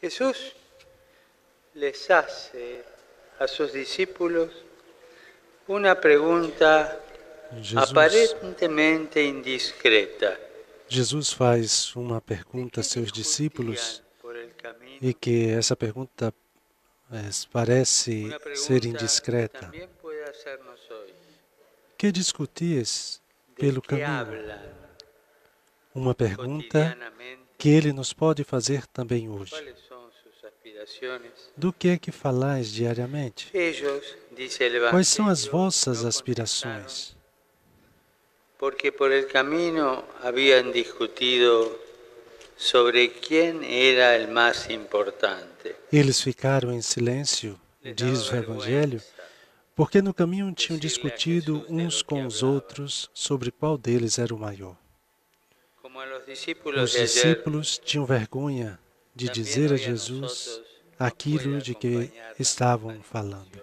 Jesús les hace a sus discípulos una pregunta aparentemente indiscreta. Jesus faz uma pergunta a seus discípulos e que essa pergunta parece ser indiscreta. Que discutis pelo caminho? Uma pergunta que ele nos pode fazer também hoje. Do que é que falais diariamente? Quais são as vossas aspirações? Porque por el camino habían discutido sobre quién era el más importante. Eles ficaram em silêncio, diz o Evangelho, porque no caminho tinham discutido uns com os outros sobre qual deles era o maior. Os discípulos tinham vergonha de dizer a Jesus aquilo de que estavam falando.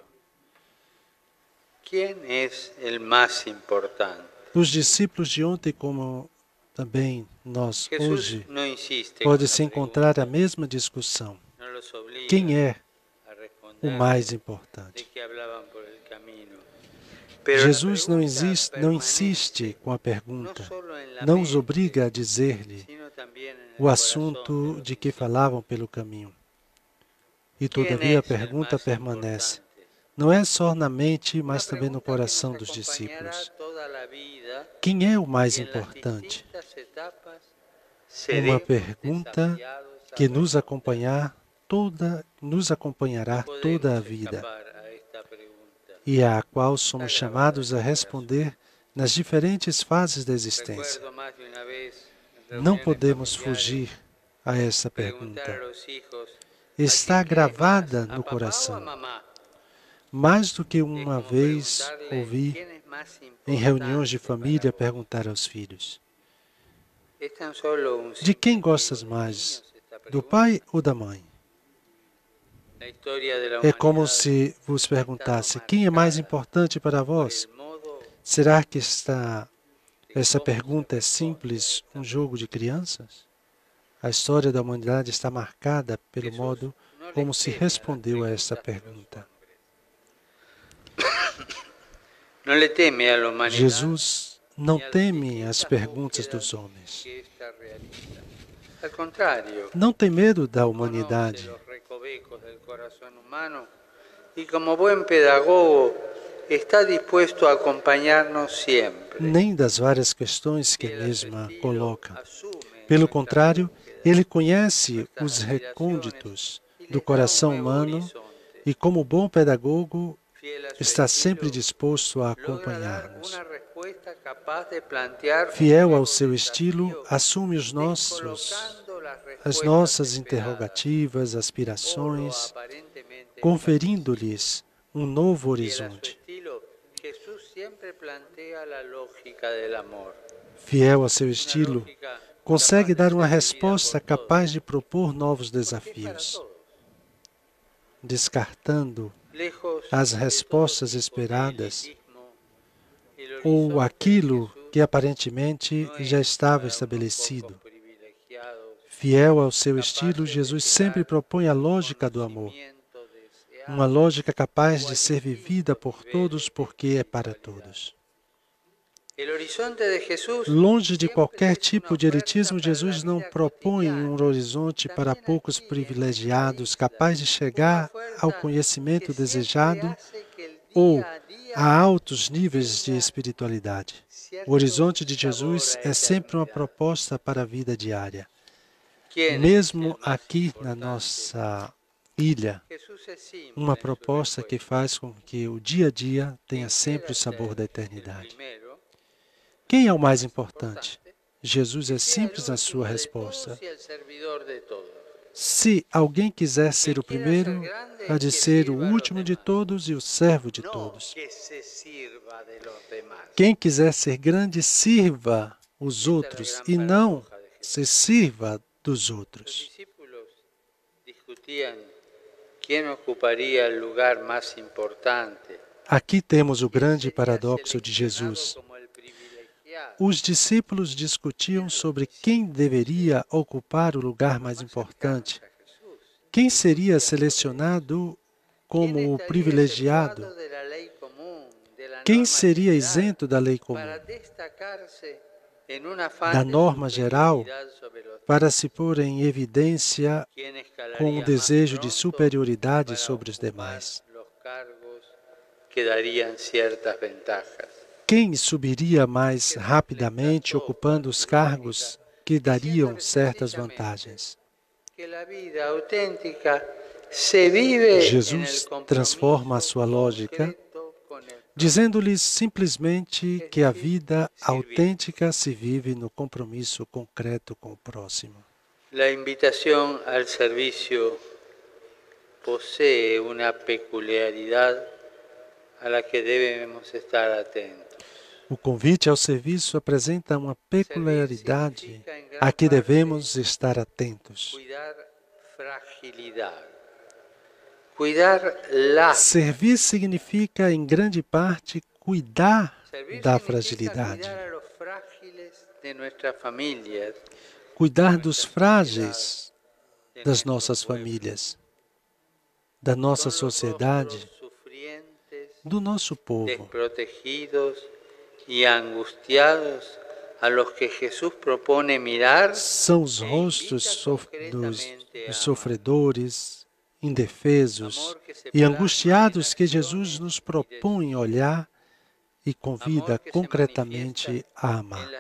Quem é o mais importante? Os discípulos de ontem, como também nós hoje, pode-se encontrar a mesma discussão. Quem é o mais importante? Jesus não insiste com a pergunta, não os obriga a dizer-lhe o assunto de que falavam pelo caminho. E todavia a pergunta permanece. Não é só na mente, mas também no coração dos discípulos. Quem é o mais importante? Uma pergunta que nos acompanhará toda a vida e à qual somos chamados a responder nas diferentes fases da existência. Não podemos fugir a essa pergunta. Está gravada no coração. Mais do que uma vez ouvi em reuniões de família perguntar aos filhos: de quem gostas mais, do pai ou da mãe? É como se vos perguntasse: quem é mais importante para vós? Será que essa pergunta é simples, um jogo de crianças? A história da humanidade está marcada pelo modo como se respondeu a essa pergunta. Jesus não teme as perguntas dos homens. Não tem medo da humanidade. E como bom pedagogo, está disposto a acompanhar-nos sempre. Nem das várias questões que a mesma coloca. Pelo contrário, ele conhece os recônditos do coração humano e, como bom pedagogo, está sempre disposto a acompanhar-nos. Fiel ao seu estilo, assume as nossas interrogativas, aspirações, conferindo-lhes um novo horizonte. Fiel ao seu estilo, consegue dar uma resposta capaz de propor novos desafios, descartando as respostas esperadas ou aquilo que aparentemente já estava estabelecido. Fiel ao seu estilo, Jesus sempre propõe a lógica do amor, uma lógica capaz de ser vivida por todos porque é para todos. Longe de qualquer tipo de elitismo, Jesus não propõe um horizonte para poucos privilegiados, capaz de chegar ao conhecimento desejado ou a altos níveis de espiritualidade. O horizonte de Jesus é sempre uma proposta para a vida diária. Mesmo aqui na nossa ilha, uma proposta que faz com que o dia a dia tenha sempre o sabor da eternidade. Quem é o mais importante? Jesus é simples na sua resposta. Se alguém quiser ser o primeiro, há de ser o último de todos e o servo de todos. Quem quiser ser grande, sirva os outros e não se sirva dos outros. Aqui temos o grande paradoxo de Jesus. Os discípulos discutiam sobre quem deveria ocupar o lugar mais importante, Quem seria selecionado como o privilegiado? Quem seria isento da lei comum, da norma geral, para se pôr em evidência com o desejo de superioridade sobre os demais? Quem subiria mais rapidamente ocupando os cargos que dariam certas vantagens? Jesus transforma a sua lógica, dizendo-lhes simplesmente que a vida autêntica se vive no compromisso concreto com o próximo. A invitação ao serviço possui uma peculiaridade a la que devemos estar atentos. O convite ao serviço apresenta uma peculiaridade a que devemos estar atentos. Servir significa, em grande parte, cuidar da fragilidade. Cuidar dos frágeis das nossas famílias, da nossa sociedade, do nosso povo. Desprotegidos e angustiados a los que Jesus propone mirar. São os rostos dos sofredores, indefesos e angustiados que Jesus nos propõe olhar e convida concretamente a amar.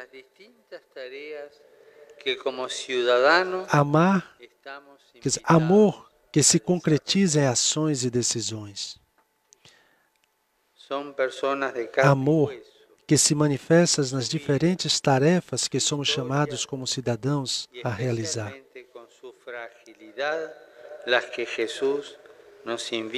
Amor que se concretiza em ações e decisões. Amor que se manifesta nas diferentes tarefas que somos chamados como cidadãos a realizar.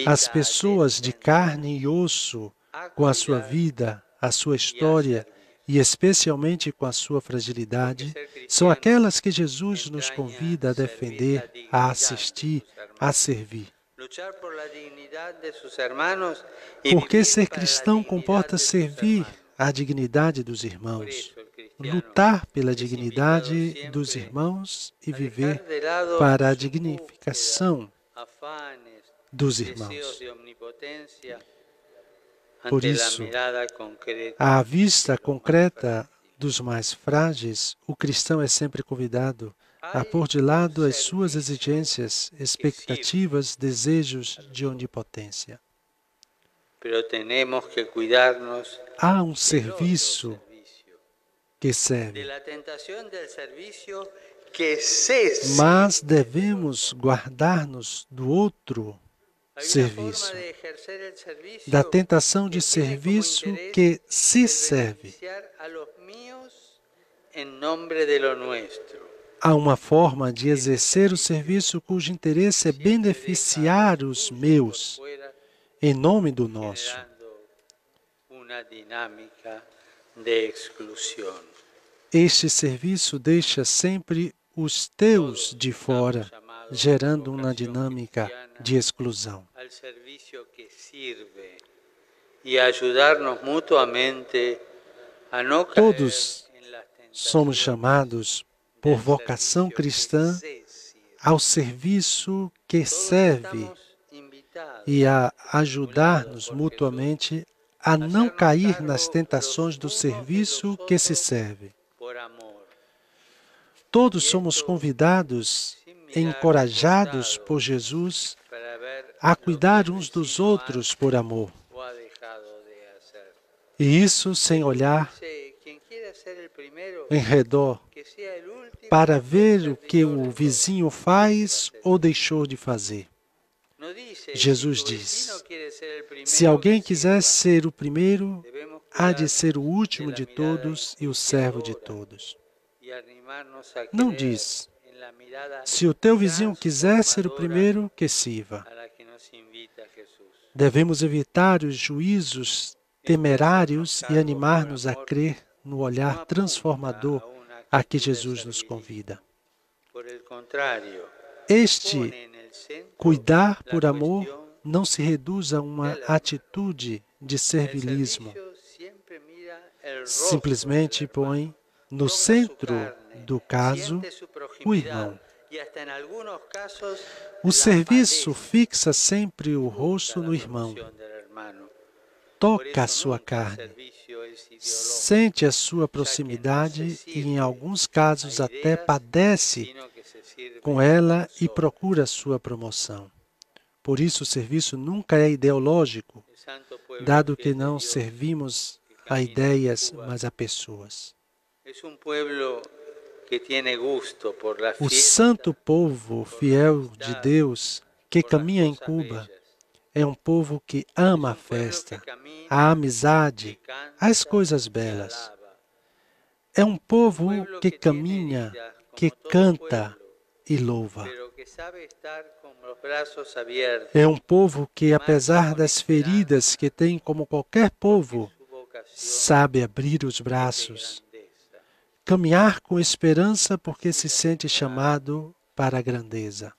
As pessoas de carne e osso, com a sua vida, a sua história e especialmente com a sua fragilidade, são aquelas que Jesus nos convida a defender, a assistir, a servir. Porque ser cristão comporta servir a dignidade dos irmãos, lutar pela dignidade dos irmãos e viver para a dignificação dos irmãos. Por isso, à vista concreta dos mais frágeis, o cristão é sempre convidado a pôr de lado as suas exigências, expectativas, desejos de onipotência. Há um serviço que serve, mas devemos guardar-nos do outro serviço, da tentação de serviço que se serve. Há uma forma de exercer o serviço cujo interesse é beneficiar os meus, em nome do nosso. Este serviço deixa sempre os teus de fora, gerando uma dinâmica de exclusão. Todos somos chamados por vocação cristã ao serviço que serve e a ajudar-nos mutuamente a não cair nas tentações do serviço que se serve. Todos somos convidados, encorajados por Jesus, a cuidar uns dos outros por amor. E isso sem olhar em redor para ver o que o vizinho faz ou deixou de fazer. Jesus diz: se alguém quiser ser o primeiro, há de ser o último de todos e o servo de todos. Não diz: se o teu vizinho quiser ser o primeiro, que sirva. Devemos evitar os juízos temerários e animar-nos a crer no olhar transformador a que Jesus nos convida. Este cuidar por amor não se reduz a uma atitude de servilismo. Simplesmente põe no centro do caso o irmão. O serviço fixa sempre o rosto no irmão, toca a sua carne, sente a sua proximidade e, em alguns casos, até padece com ela e procura a sua promoção. Por isso, o serviço nunca é ideológico, dado que não servimos a ideias, mas a pessoas. O santo povo fiel de Deus que caminha em Cuba é um povo que ama a festa, a amizade, as coisas belas. É um povo que caminha, que canta e louva. É um povo que, apesar das feridas que tem como qualquer povo, sabe abrir os braços, caminhar com esperança porque se sente chamado para a grandeza.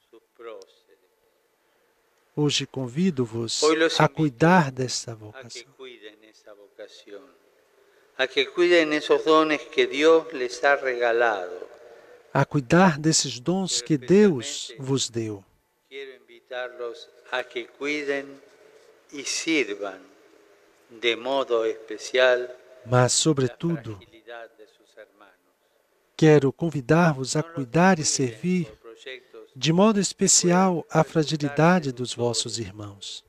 Hoje convido-vos a cuidar desta vocação, a que cuidem esos dones que Deus les ha regalado. A cuidar desses dons que Deus vos deu. Quero invitar-los a que cuidem e sirvam de modo especial. Mas, sobretudo, quero convidar-vos a cuidar e servir de modo especial a fragilidade dos vossos irmãos.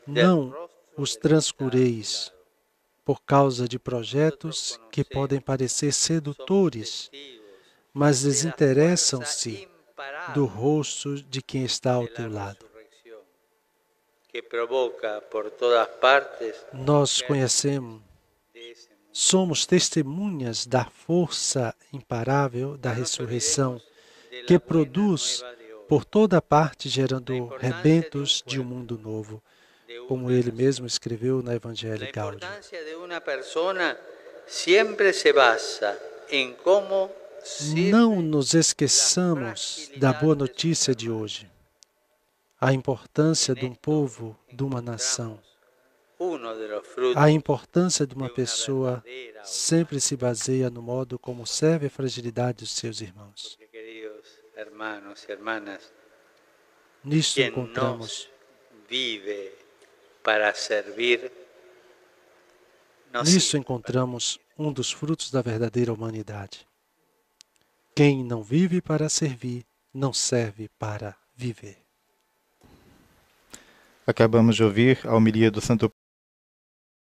Não os transcureis por causa de projetos que podem parecer sedutores, mas desinteressam-se do rosto de quem está ao teu lado. Nós conhecemos, somos testemunhas da força imparável da ressurreição, que produz por toda parte, gerando rebentos de um mundo novo, como ele mesmo escreveu no Evangelho Gaudium. Não nos esqueçamos da boa notícia de hoje, a importância de um povo, de uma nação. A importância de uma pessoa sempre se baseia no modo como serve a fragilidade dos seus irmãos. Nisso encontramos um dos frutos da verdadeira humanidade. Quem não vive para servir, não serve para viver. Acabamos de ouvir a homilia do Santo